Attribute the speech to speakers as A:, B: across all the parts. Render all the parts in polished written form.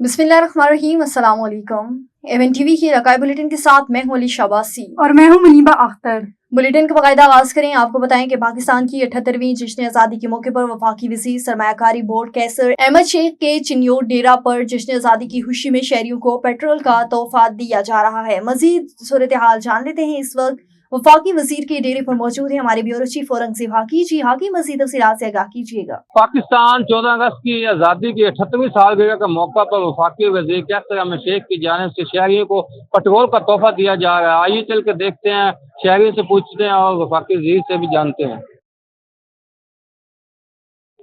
A: बिस्मिल्लाहिर्रहमानिर्रहीम, अस्सलाम वालेकुम। एवन टीवी की रकाई बुलेटिन के साथ मैं हूं अली शाबासी
B: और मैं हूं मुनीबा अख्तर।
A: बुलेटिन का बाकायदा आगाज करें। आपको बताएं कि पाकिस्तान की 78वीं जश्न आज़ादी के मौके पर वफाकी वज़ीर सरमायाकारी बोर्ड कैसर अहमद शेख के चिन्योट डेरा पर जश्न आज़ादी की खुशी में शहरियों को पेट्रोल का तोहफा दिया जा रहा है। मजीद सूरत हाल जान लेते हैं। इस वक्त वफाकी वजीर के डेरे पर मौजूद है हमारे ब्यूरो चीफ औरंगजेब हाकी। जी हाकी, मजीद तफसीलात से आगाह कीजिएगा।
C: पाकिस्तान 14 अगस्त की आज़ादी की 78वीं सालगिरह के मौका पर वफाकी वज़ीर कैसर अहमद शेख की जानिब से शहरियों को पेट्रोल का तोहफा दिया जा रहा है। आइए चल के देखते हैं, शहरियों से पूछते हैं और वफाकी वज़ीर से भी जानते हैं।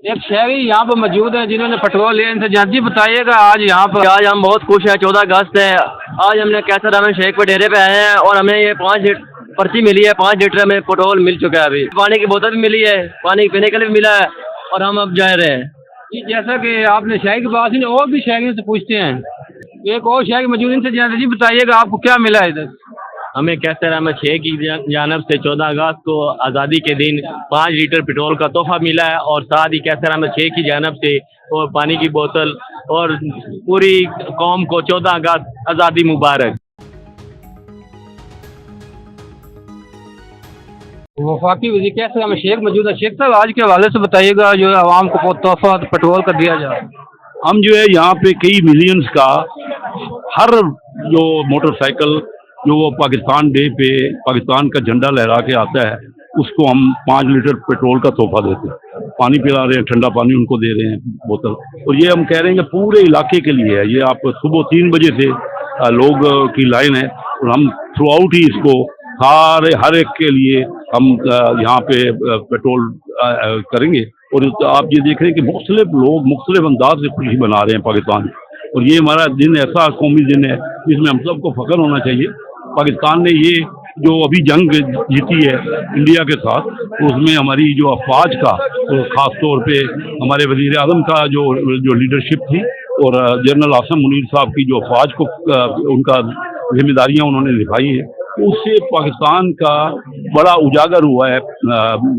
C: एक शहरी यहाँ पर मौजूद है जिन्होंने पेट्रोल लिया, इनसे जान जी बताइएगा आज यहाँ पर।
D: आज हम बहुत खुश हैं, 14 अगस्त है। आज हमने कैसर अहमद शेख पे डेरे पे आए हैं और हमें ये 5 पर्ची मिली है, 5 लीटर हमें पेट्रोल मिल चुका है। अभी पानी की बोतल भी मिली है, पानी पीने के लिए भी मिला है और हम अब जा रहे हैं।
C: जी, जैसा कि आपने शहरी की बात सुनी, और भी शहरियों से पूछते हैं। एक और शहरी मौजूद, इनसे जान जी बताइएगा आपको क्या मिला है इधर।
D: हमें कैसर अहमद शेख की जानब से 14 अगस्त को आज़ादी के दिन 5 लीटर पेट्रोल का तोहफा मिला है और साथ ही कैसर अहमद शेख की जानब से और पानी की बोतल और पूरी कौम को 14 अगस्त आज़ादी मुबारक।
C: वफाकी वज़ीर कैसर अहमद शेख मौजूद है। शेख साहब, आज के हवाले से बताइएगा जो आवाम को तोहफा पेट्रोल का दिया जा रहा है।
E: हम जो है यहाँ पे कई मिलियंस का हर जो मोटरसाइकिल जो वो पाकिस्तान डे पे पाकिस्तान का झंडा लहरा के आता है उसको हम 5 लीटर पेट्रोल का तोहफा देते हैं। पानी पिला रहे हैं, ठंडा पानी उनको दे रहे हैं बोतल। और ये हम कह रहे हैं कि पूरे इलाके के लिए है। ये आप सुबह 3 बजे से लोग की लाइन है और हम थ्रू आउट ही इसको हर एक के लिए हम यहाँ पे पेट्रोल करेंगे। और आप ये देख रहे हैं कि मुख्तलिफ लोग मुख्तलिफ अंदाज से खुशी मना रहे हैं पाकिस्तान। और ये हमारा दिन ऐसा कौमी दिन है जिसमें हम सबको फ़ख्र होना चाहिए। पाकिस्तान ने ये जो अभी जंग जीती है इंडिया के साथ, तो उसमें हमारी जो अफवाज का तो ख़ास तौर पे हमारे वज़ीर आज़म का जो लीडरशिप थी और जनरल आसिम मुनीर साहब की जो अफवाज को उनका जिम्मेदारियाँ उन्होंने निभाई है, उससे पाकिस्तान का बड़ा उजागर हुआ है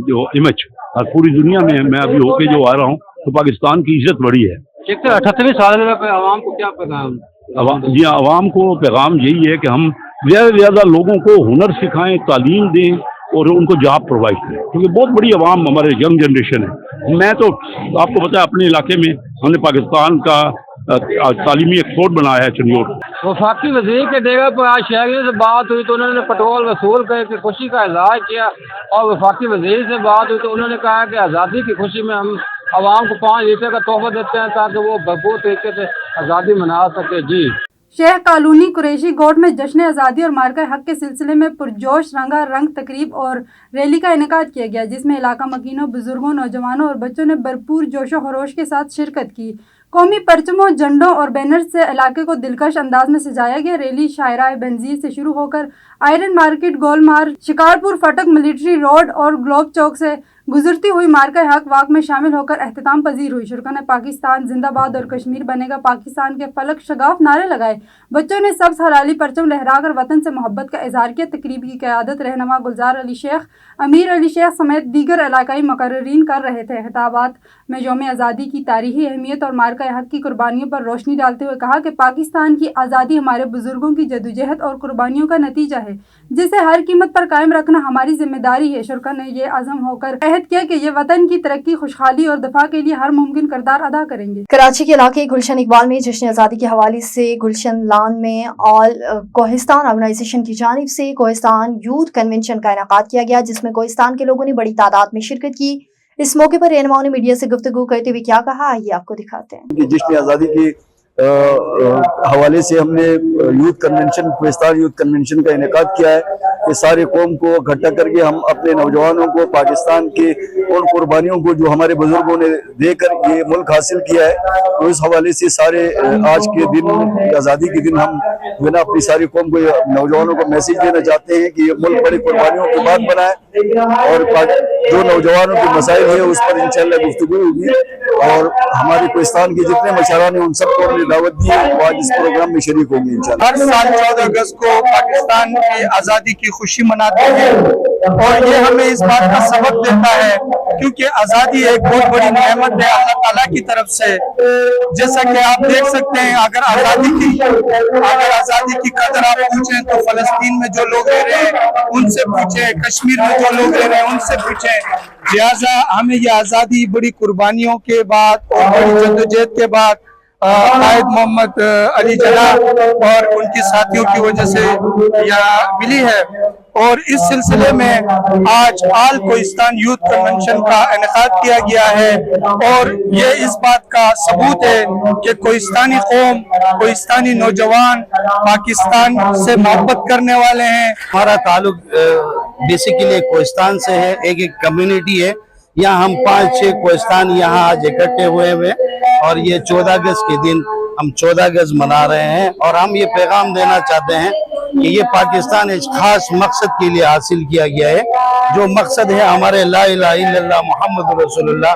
E: जो इमेज। और पूरी दुनिया में मैं अभी होके जो आ रहा हूँ तो पाकिस्तान की इज्जत बढ़ी है।
C: शेख साहब, 78वीं सालगिरह पे आवाम को क्या पैगाम?
E: जी, आवाम को पैगाम यही है कि हम ज़्यादा से ज़्यादा लोगों को हुनर सिखाएं, तालीम दें और उनको जॉब प्रोवाइड करें, क्योंकि बहुत बड़ी आवाम हमारे यंग जनरेशन है। मैं तो आपको पता है अपने इलाके में हमने पाकिस्तान का तालीमी एक्सपोर्ट बनाया है चिन्योट।
C: वफाकी वज़ीर के डेरे पर आज शहरियों से बात हुई तो उन्होंने पेट्रोल वसूल करके खुशी का इजहार किया और वफाकी वज़ीर से बात हुई तो उन्होंने कहा कि आज़ादी की खुशी में हम आवाम को 5 लीटर का तोहफा देते हैं ताकि वो भरपूर तरीके से आज़ादी मना सके। जी,
B: शेख कॉलोनी कुरैशी गोट में जश्न आज़ादी और मार्का हक के सिलसिले में पुरजोश रंगा रंग तकरीब और रैली का इनेकाद किया गया, जिसमें इलाका मकीनों, बुजुर्गों, नौजवानों और बच्चों ने भरपूर जोशो खरोश के साथ शिरकत की। कौमी परचमों, झंडों और बैनर से इलाके को दिलकश अंदाज में सजाया गया। रैली शायरा बेनजीर से शुरू होकर आयरन मार्केट, गोल मार्ग, शिकारपुर फाटक, मिलिट्री रोड और ग्लोब चौक से गुजरती हुई मार्का हक वाक में शामिल होकर अख्ताम पजीर हुई। शुरका ने पाकिस्तान जिंदाबाद और कश्मीर बनेगा पाकिस्तान के फलक शगाफ नारे लगाए। बच्चों ने सब्ज हलाली परचम लहराकर वतन से मोहब्बत का इजहार किया। तकरीब की क़यादत रहनुमा गुलजार अली शेख, अमीर अली शेख समेत दीगर इलाकाई मुकर्ररीन कर रहे थे। खिताबात में यौम आज़ादी की तारीखी अहमियत और मार्का हक की कुर्बानियों पर रोशनी डालते हुए कहा कि पाकिस्तान की आज़ादी हमारे बुजुर्गों की जदोजहद और कुर्बानियों का नतीजा है, जिसे हर कीमत पर कायम रखना हमारी जिम्मेदारी है। शुरका ने यह आज़म होकर अहद किया कि ये वतन की तरक्की, खुशहाली और दफा के लिए हर मुमकिन किरदार अदा करेंगे।
A: कराची के इलाके गुलशन इकबाल में जश्न आज़ादी के हवाले से गुलशन लान में ऑल कोहिस्तान ऑर्गेनाइजेशन की जानिब से कोहिस्तान यूथ कन्वेंशन का इनेकाद किया गया, जिसमें कोहिस्तान के लोगों ने बड़ी तादाद में शिरकत की। इस मौके पर रहनुमाओं ने मीडिया से गुफ्तगू करते हुए क्या कहा, आइए आपको दिखाते हैं।
F: जश्न आज़ादी के हवाले से हमने youth convention, Kohistan youth convention का इनेकाद किया है कि सारे कौम को इकट्ठा करके हम अपने नौजवानों को पाकिस्तान के उन कुर्बानियों को जो हमारे बुजुर्गों ने देकर ये मुल्क हासिल किया है, तो इस हवाले से सारे आज के दिन, आज़ादी के दिन, हम जो ना अपनी सारी कौम को, नौजवानों को मैसेज देना चाहते हैं कि ये मुल्क बड़ी कुर्बानियों के बाद बना है और जो नौजवानों के मसाइल है उस पर इंशाल्लाह गुफ्तगू होगी। और हमारे कोहिस्तान के जितने मशारान हैं उन सबको हमने दावत दी है, वो आज इस प्रोग्राम में शरीक होंगे इंशाल्लाह।
G: हर साल 14 अगस्त को पाकिस्तान की आज़ादी की खुशी मनाते हैं और ये हमें इस बात का सबक देता है, क्योंकि आज़ादी एक बहुत बड़ी नेमत है अल्लाह ताला की तरफ से। जैसा कि आप देख सकते हैं, अगर आज़ादी की कदर आप पूछें तो फलस्तीन में जो लोग रह रहे हैं उनसे पूछें, कश्मीर में जो लोग रह रहे हैं उनसे पूछें। लिहाजा हमें ये आज़ादी बड़ी कुर्बानियों के बाद और बड़ी जद्दोजहद के बाद कायद मोहम्मद अली जिन्नाह और उनके साथियों की वजह से यहाँ मिली है। और इस सिलसिले में आज आल कोहिस्तान यूथ कन्वेंशन का इनेकाद किया गया है और ये इस बात का सबूत है कि कोहिस्तानी कौम, कोहिस्तानी नौजवान पाकिस्तान से मोहब्बत करने वाले हैं।
H: हमारा ताल्लुक बेसिकली कोहिस्तान से है, एक कम्युनिटी है। यहाँ हम 5-6 कोहिस्तान यहाँ आज इकट्ठे हुए और ये 14 अगस्त के दिन हम 14 अगस्त मना रहे हैं और हम ये पैगाम देना चाहते हैं कि ये पाकिस्तान एक खास मकसद के लिए हासिल किया गया है, जो मकसद है हमारे ला इलाहा इल्लल्लाह मुहम्मद रसूलुल्लाह।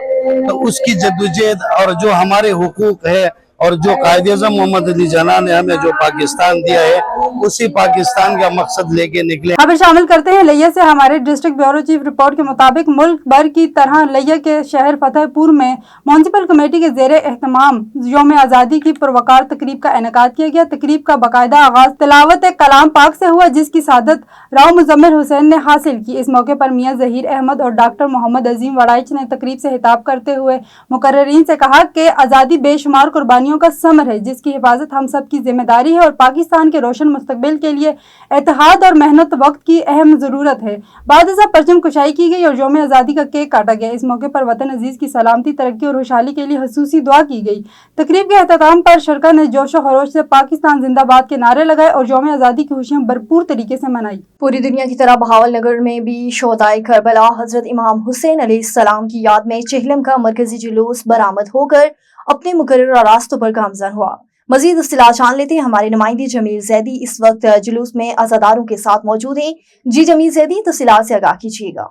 H: तो उसकी जद्दोजहद और जो हमारे हुकूक है और जो कायद-ए-आज़म मोहम्मद अली जिन्नाह ने हमें जो पाकिस्तान दिया है, उसी पाकिस्तान का मकसद लेके निकले।
B: खबर शामिल करते हैं लिया से। हमारे डिस्ट्रिक्ट ब्यूरो चीफ रिपोर्ट के मुताबिक मुल्क भर की तरह लिया के शहर फतेहपुर में म्युनिसिपल कमेटी के ज़ेरे एहतमाम यौम आज़ादी की पुरवकार तकरीब का इनेकाद किया गया। तकरीब का बाकायदा आगाज तिलावत कलाम पाक से हुआ, जिसकी सादत राव मुजम्मिल हुसैन ने हासिल की। इस मौके पर मियाँ ज़हीर अहमद और डॉक्टर मोहम्मद अजीम वड़ाइच ने तकरीब से खिताब करते हुए मुकर्ररीन से कहा कि आज़ादी बेशुमार कुर्बानियों का समर है, जिसकी हिफाजत हम सब की जिम्मेदारी है और पाकिस्तान के रोशन मुस्तकबिल के लिए इत्तेहाद और मेहनत वक्त की अहम जरूरत है। बाद परचम कुशाई की गई और यौम आज़ादी का केक काटा गया। इस मौके पर वतन अजीज की सलामती, तरक्की और खुशहाली के लिए हुसूसी दुआ की गई। तकरीब के अख्ताम पर शरका ने जोशो खरोश से पाकिस्तान जिंदाबाद के नारे लगाए और यौम आज़ादी की खुशियां भरपूर तरीके से मनाई।
A: पूरी दुनिया की तरह बहावल नगर में भी शोहदाए करबला हजरत इमाम हुसैन अलैहिस्सलाम की याद में चेहलम का मरकजी जुलूस बरामद होकर अपने मुकर्रर रास्तों पर गामजन हुआ। मजीद इत्तला जान लेते हैं हमारे नुमाइंदे जमील जैदी इस वक्त जुलूस में अज़ादारों के साथ मौजूद हैं। जी जमील जैदी, तफसीलात से आगाह कीजिएगा।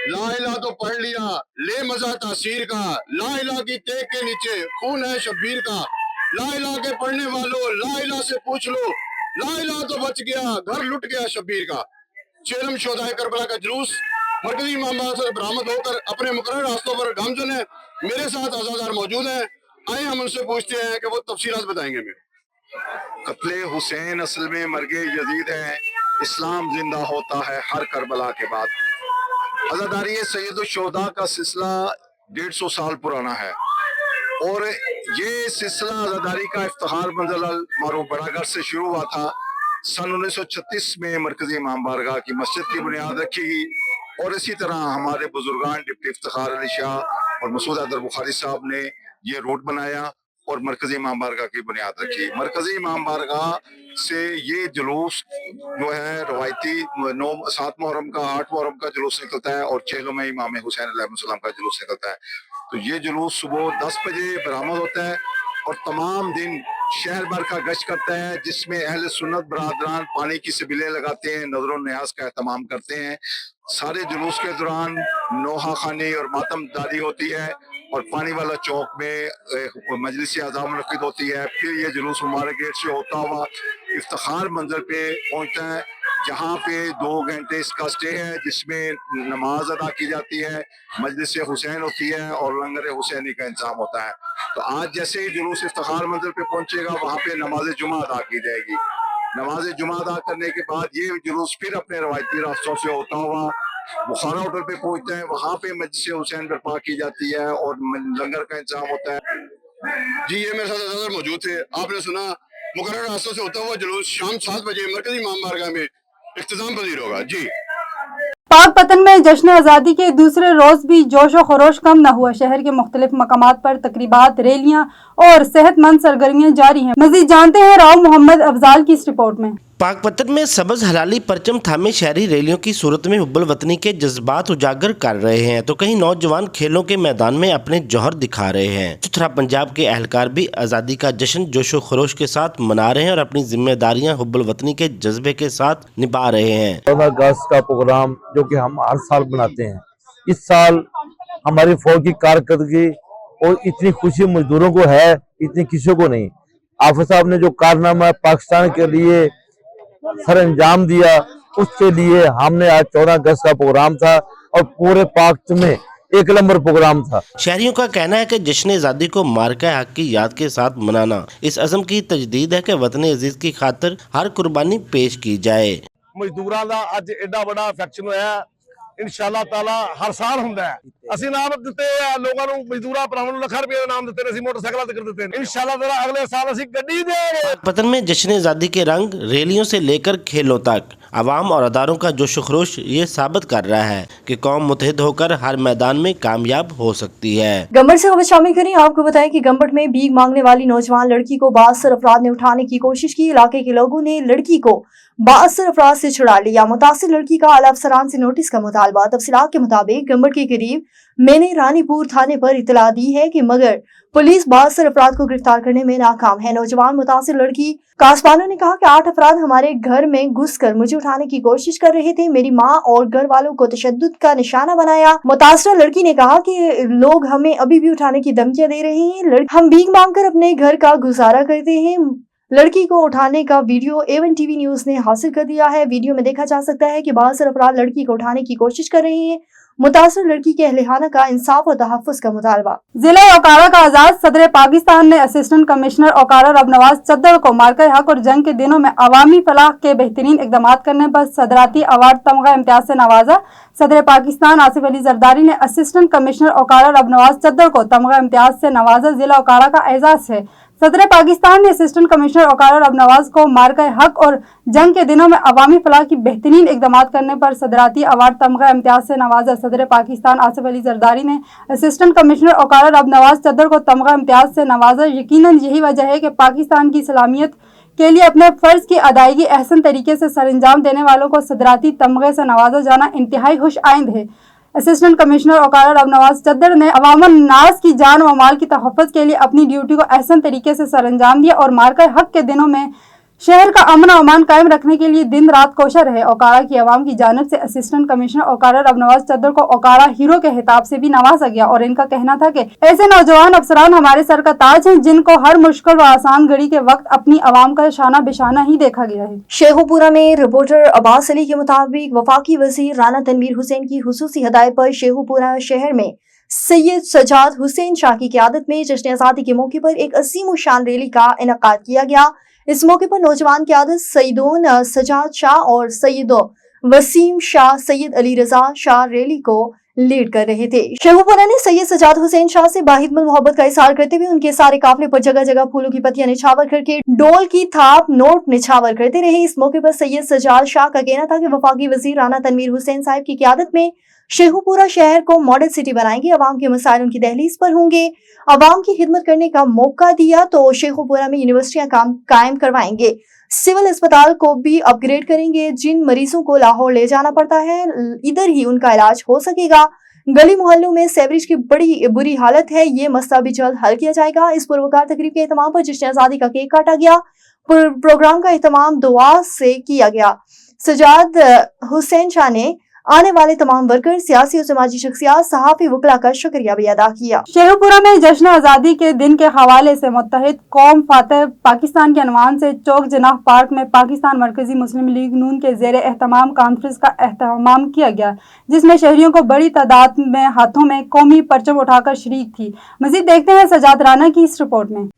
I: ला इलाहा तो पढ़ लिया, ले मजा तासीर का, ला इलाहा की टेक के नीचे खून है शब्बीर का। ला इलाहा के पढ़ने वालों, ला इलाहा से पूछ लो, ला इलाहा तो बच गया, घर लुट गया शब्बीर का। चेलम शोहदाए करबला का जुलूस मरकजी इमाम से बरामद होकर अपने मुकर्रर रास्तों पर गामजन है। मेरे साथ अज़ादार मौजूद हैं, आए हम उनसे पूछते हैं कि वो तफसीलात बताएंगे। हमें कत्ले हुसैन असल में मरगे यजीद है, इस्लाम जिंदा होता है हर करबला के बाद। अज़ादारी सैयद शुहदा का सिलसिला 150 साल पुराना है और ये सिलसिला अज़ादारी का इफ्तिखार मंज़िल मारूफ बड़ागढ़ से शुरू हुआ था। सन 1936 में मरकजी इमाम बारगाह की मस्जिद की बुनियाद रखी गई और इसी तरह हमारे बुजुर्गान डिप्टी इफ्तिखार अली शाह और मसूद हैदर बुखारी साहब ने ये रोड बनाया और मरकजी इमाम बारगाह की बुनियाद रखी। मरकजी इमाम बारगाह से ये जुलूस जो है रवायती 7 मुहर्रम का 8 मुहर्रम का जुलूस निकलता है और 6 में इमाम हुसैन अलैहिस्सलाम का जुलूस निकलता है। तो ये जुलूस सुबह 10 बजे बरामद होता है और तमाम दिन शहर भर का गश्त करता है, जिसमें अहले सुन्नत बरादरान पानी की सिबिलें लगाते हैं, नजर न्याज का एहतमाम करते हैं। सारे जुलूस के दौरान नोहा खानी और मातमदारी होती है और पानी वाला चौक में मजलिस आज़ाम मुनक़िद होती है। फिर ये जुलूस मुबारक गेट से होता हुआ इफ्तिखार मंजर पे पहुंचता है, जहाँ पे 2 घंटे इसका स्टे है, जिसमें नमाज अदा की जाती है, मजलिस हुसैन होती है और लंगर हुसैनी का इंतजाम होता है। तो आज जैसे ही जुलूस इफ्तिखार मंजर पे पहुंचेगा, वहाँ पे नमाज जुमा अदा की जाएगी। नमाज जुमा अदा करने के बाद ये जुलूस फिर अपने रवायती रास्तों से होता हुआ बुखारा होटल पे पहुंचता है, वहाँ पे मस्जिद हुसैन बर्पा की जाती है और लंगर का इंतजाम होता है। जी, ये मेरे साथ अज़ादार मौजूद थे। आपने सुना मुकर्रर रास्तों से होता हुआ जुलूस शाम 7 बजे मरकजी इमाम बारगाह में इख्तिताम पजीर होगा। जी,
B: पाक पतन में जश्न आज़ादी के दूसरे रोज भी जोशो खरोश कम न हुआ। शहर के मुख्तलिफ मकामात पर तकरीबात, रैलियां और सेहतमंद सरगर्मियां जारी हैं। मजीद जानते हैं राव मोहम्मद अफजाल की इस रिपोर्ट में।
J: पाकपतन में सबज हलाली परचम थामे शहरी रैलियों की सूरत में हुब्बल वतनी के जज्बात उजागर कर रहे हैं तो कहीं नौजवान खेलों के मैदान में अपने जौहर दिखा रहे हैं। सुथरा पंजाब के एहलकार भी आज़ादी का जश्न जोशो खरोश के साथ मना रहे हैं और अपनी जिम्मेदारियां हुब्बल वतनी के जज्बे के साथ निभा रहे हैं।
K: 14 अगस्त का प्रोग्राम जो कि हम हर साल बनाते हैं, इस साल हमारी फौज की कारकर्दगी और इतनी खुशी मजदूरों को है, इतनी किसी को नहीं। आफिस साहब ने जो कारनामा पाकिस्तान के लिए सर अंजाम दिया, उसके लिए हमने आज 14 अगस्त का प्रोग्राम था और पूरे पाक में एक नंबर प्रोग्राम था।
J: शहरियों का कहना है कि जश्न आज़ादी को मार्का हक की याद के साथ मनाना इस अज़म की तजदीद है कि वतन अजीज की खातिर हर कुर्बानी पेश की जाए।
K: मजदूरों का अज एडा बड़ा फैक्शन होया, इंशाअल्लाह ताला हर साल हुंदा है। ਅਸੀਂ ਨਾਮ ਦਿੱਤੇ ਆ ਲੋਕਾਂ ਨੂੰ, ਮਜ਼ਦੂਰਾਂ ਭਰਾਵਾਂ ਨੂੰ ਲੱਖਾਂ ਰੁਪਏ ਦਾ ਨਾਮ ਦਿੱਤੇ ਨੇ, ਅਸੀਂ ਮੋਟਰਸਾਈਕਲਾਂ ਤੇ ਕਰ ਦਿੱਤੇ ਨੇ। इंशाअल्लाह ताला अगले साल ਅਸੀਂ ਗੱਡੀ ਦੇਵਾਂਗੇ।
J: पतन में जश्न आज़ादी के रंग रैलियों से लेकर खेलों तक आवाम और अदारों का जोश खरोश ये साबित कर रहा है कि कौम मुतहद होकर हर मैदान में कामयाब हो सकती है।
A: गंबट से खबर शामिल करें। आपको बताएं कि गंबट में भीख मांगने वाली नौजवान लड़की को बासर अफराद ने उठाने की कोशिश की। इलाके के लोगों ने लड़की को बासर अफराद से छुड़ा लिया। मुतासिर लड़की का आला अफसरान से नोटिस का मुतालबा। तफसीलात के मुताबिक गंबट के करीब मैंने रानीपुर थाने पर इतला दी है कि मगर पुलिस बासर अफराद को गिरफ्तार करने में नाकाम है। नौजवान मुतासिर लड़की कासबानो ने कहा कि 8 अफराद हमारे घर में घुसकर मुझे उठाने की कोशिश कर रहे थे। मेरी माँ और घर वालों को तशद्दुद का निशाना बनाया। मुतासिरा लड़की ने कहा कि लोग हमें अभी भी उठाने की धमकियां दे रहे हैं। हम भीख मांगकर अपने घर का गुजारा करते हैं। लड़की को उठाने का वीडियो A1 TV न्यूज ने हासिल कर दिया है। वीडियो में देखा जा सकता है कि बासर अफराद लड़की को उठाने की कोशिश कर रहे हैं। मुतासिर लड़की के अहलिहाना का इंसाफ और तहफ़्फ़ुज़ का मुतालबा।
B: जिला ओकारा का आजाद सदर पाकिस्तान ने असिस्टेंट कमिश्नर ओकारा रब नवाज चद्दर को मार्का हक और जंग के दिनों में अवामी फलाह के बेहतरीन इकदाम करने पर सदराती अवार्ड तमगा इम्तियाज से नवाजा। सदर पाकिस्तान आसिफ अली जरदारी ने असिस्टेंट कमिश्नर ओकारा रब नवाज चद्दर को तमगा इम्तियाज से नवाजा। जिला ओकारा का एजाज है। सदर पाकिस्तान ने असिस्टेंट कमिश्नर ओकारा रब नवाज को मार्का हक और जंग के दिनों में अवामी फलाह की बेहतरीन इकदाम करने पर सदराती अवार्ड तमगा इम्तियाज से नवाजा। सदर पाकिस्तान आसिफ अली जरदारी ने असिस्टेंट कमिश्नर ओकारा रब नवाज चद्दर को तमगा इम्तियाज से नवाजा। यकीनन यही वजह है कि पाकिस्तान की सलामियत के लिए अपने फर्ज की अदायगी अहसन तरीके से सरअंजाम देने वालों को सदराती तमगे से नवाजा जाना इंतहाई खुश आइंद है। असिस्टेंट कमिश्नर ओकारा रब नवाज चद्दर ने अवामन नास की जान व माल की तहफ़्फ़ुज़ के लिए अपनी ड्यूटी को अहसन तरीके से सरअंजाम दिया और मार्का हक के दिनों में शहर का अमन और अमान कायम रखने के लिए दिन रात कोशा रहे। ओकारा की आवाम की जानिब से असिस्टेंट कमिश्नर ओकारा रब नवाज चद्दर को ओकारा हीरो के खिताब से भी नवाजा गया और इनका कहना था कि ऐसे नौजवान अफसरान हमारे सर का ताज हैं जिनको हर मुश्किल व आसान घड़ी के वक्त अपनी आवाम का शाना बिशाना ही देखा गया है।
A: शेखुपुरा में रिपोर्टर अब्बास अली के मुताबिक वफाकी वज़ीर राना तनवीर हुसैन की खुसूसी हदायत पर शेखुपुरा शहर में सैयद सजाद हुसैन शाह की क़यादत में जश्न आज़ादी के मौके पर एक अज़ीम शान रैली का इनेकाद किया गया। इस मौके पर नौजवान क़यादत सईदोन सजाद शाह और सैयद वसीम शाह सैयद अली रजा शाह रैली को लीड कर रहे थे। शेखुपुरा ने सैयद सजाद हुसैन शाह से बाहिदमत मोहब्बत का इज़हार करते हुए उनके सारे काफिले पर जगह जगह फूलों की पत्तियां निछावर करके डोल की थाप नोट निछावर करते रहे। इस मौके पर सैयद सजाद शाह का कहना था कि वफाकी वज़ीर राना तनवीर हुसैन साहब की क़यादत में शेखुपुरा शहर को मॉडल सिटी बनाएंगे। अवाम के मसाइल उनकी दहलीज पर होंगे। अवाम की खिदमत करने का मौका दिया तो शेखुपुरा में यूनिवर्सिटियां कायम करवाएंगे। सिविल अस्पताल को भी अपग्रेड करेंगे। जिन मरीजों को लाहौर ले जाना पड़ता है इधर ही उनका इलाज हो सकेगा। गली मोहल्लों में सेवरेज की बड़ी बुरी हालत है, ये मसला भी जल्द हल किया जाएगा। इस पुरवकार तकरीब के एहतमाम पर जश्न आज़ादी का केक काटा गया। प्रोग्राम का एहतमाम दुआ से किया गया। सजाद हुसैन शाह ने आने वाले तमाम वर्कर, सियासी और समाजी शख्सियात, सहाफ़ी वकला का शुक्रिया भी अदा किया।
B: शेखुपुरा में जश्न आज़ादी के दिन के हवाले से मुत्तहिद कौम फातह पाकिस्तान के अनवान से चौक जनाह पार्क में पाकिस्तान मरकजी मुस्लिम लीग नून के ज़ेर एहतमाम कॉन्फ्रेंस का एहतमाम किया गया, जिसमें शहरियों को बड़ी तादाद में हाथों में कौमी परचम उठाकर शरीक थी। मज़ीद देखते हैं सजाद राना की इस रिपोर्ट में।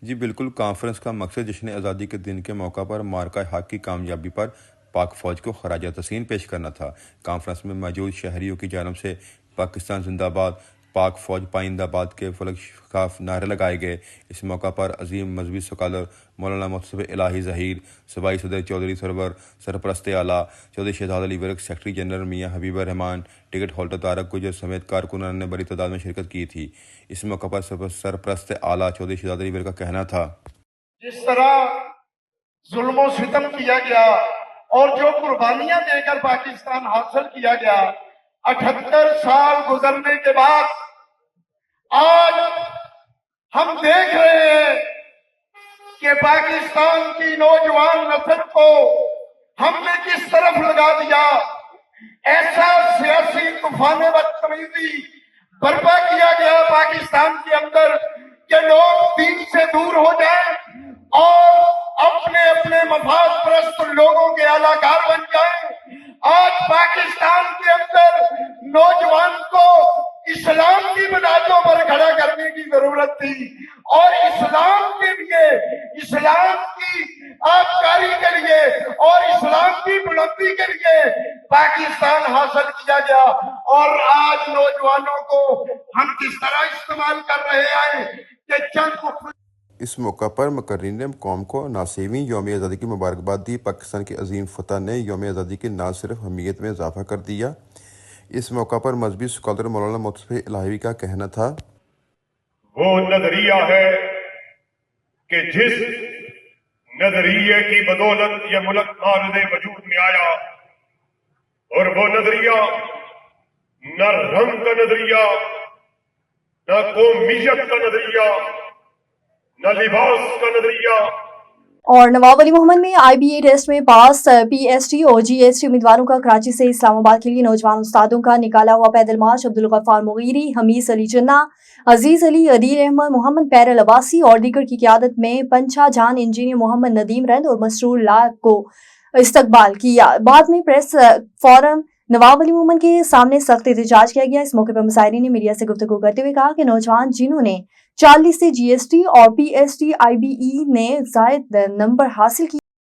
L: जी बिल्कुल, कॉन्फ्रेंस का मकसद जश्न आज़ादी के दिन के मौका पर मार्का हक की कामयाबी पर पाक फ़ौज को खराज तस्लीम पेश करना था। कॉन्फ्रेंस में मौजूद शहरियों की जानब से पाकिस्तान जिंदाबाद, पाक फ़ौज पाइंदाबाद के फलक खिलाफ नारे लगाए गए। इस मौका पर अजीम मजहबी स्कॉलर मौलाना मुस्तफ़ा इलाही ज़हीर, सूबाई सदर चौधरी सरवर, सरपरस्त आला Chaudhry Shahzad Ali Virk, secretary general Mian Habib Rehman, ticket holder Tariq Gujjar समेत कारकुनान ने बड़ी तादाद में शिरकत की थी। इस मौका पर सरपरस्त आला चौधरी शहजाद अली वर्क का कहना था,
M: जिस तरह जुल्म सितम किया गया और जो कुर्बानियां देकर पाकिस्तान हासिल किया गया, 78 साल गुजरने के बाद आज हम देख रहे हैं कि पाकिस्तान की नौजवान नस्ल को हमने किस तरफ लगा दिया। ऐसा सियासी तूफान बदतमीजी बर्पा किया गया पाकिस्तान के अंदर कि लोग दीन से दूर हो जाएं और अपने अपने मफाद परस्त लोगों के आलाकार बन जाएं। आज पाकिस्तान के अंदर नौजवान को इस्लाम की बुनियादों पर खड़ा करने की जरूरत थी और इस्लाम के लिए, इस्लाम की आबकारी के लिए और इस्लाम की बुलंदी के लिए पाकिस्तान हासिल किया गया। और आज नौजवानों को हम किस तरह इस्तेमाल कर रहे हैं कि चंद
L: इस मौका पर मुकर्रिर ने कौम को 79वीं यौम आज़ादी की मुबारकबाद दी। पाकिस्तान की अजीम फतह ने यौम आज़ादी की न सिर्फ अहमियत में इजाफा कर दिया। इस मौका पर मजहबी स्कॉलर मौलाना मुस्तफा इलाही का कहना था,
N: वो नजरिया है कि जिस नजरिए की बदौलत ये मुल्क मारूद वजूद में आया, और वो नजरिया न रंग का नजरिया, न कौमियत का नजरिया, न लिबास का नजरिया।
A: और नवाब अली मोहम्मद में IBA टेस्ट में पास PST और GST उम्मीदवारों का कराची से इस्लामाबाद के लिए नौजवान उस्तादों का निकाला हुआ पैदल मार्च अब्दुल गफ्फार मुगीरी, हमीस अली जिन्ना, अजीज अली, अदील अहमद, मोहम्मद पैरल अब्बासी और दीगर की क़यादत में पंचा जान इंजीनियर मोहम्मद नदीम रंद और मसरूर लाल को इस्तकबाल किया। बाद में प्रेस फोरम नवाब अली मोहम्मद के सामने सख्त एहतजाज किया गया। इस मौके पर मुसाहिरीन ने मीडिया से गुफ्तगू करते हुए कहा कि नौजवान जिन्होंने 40 से GST और PST IBE ने जायद नंबर हासिल किए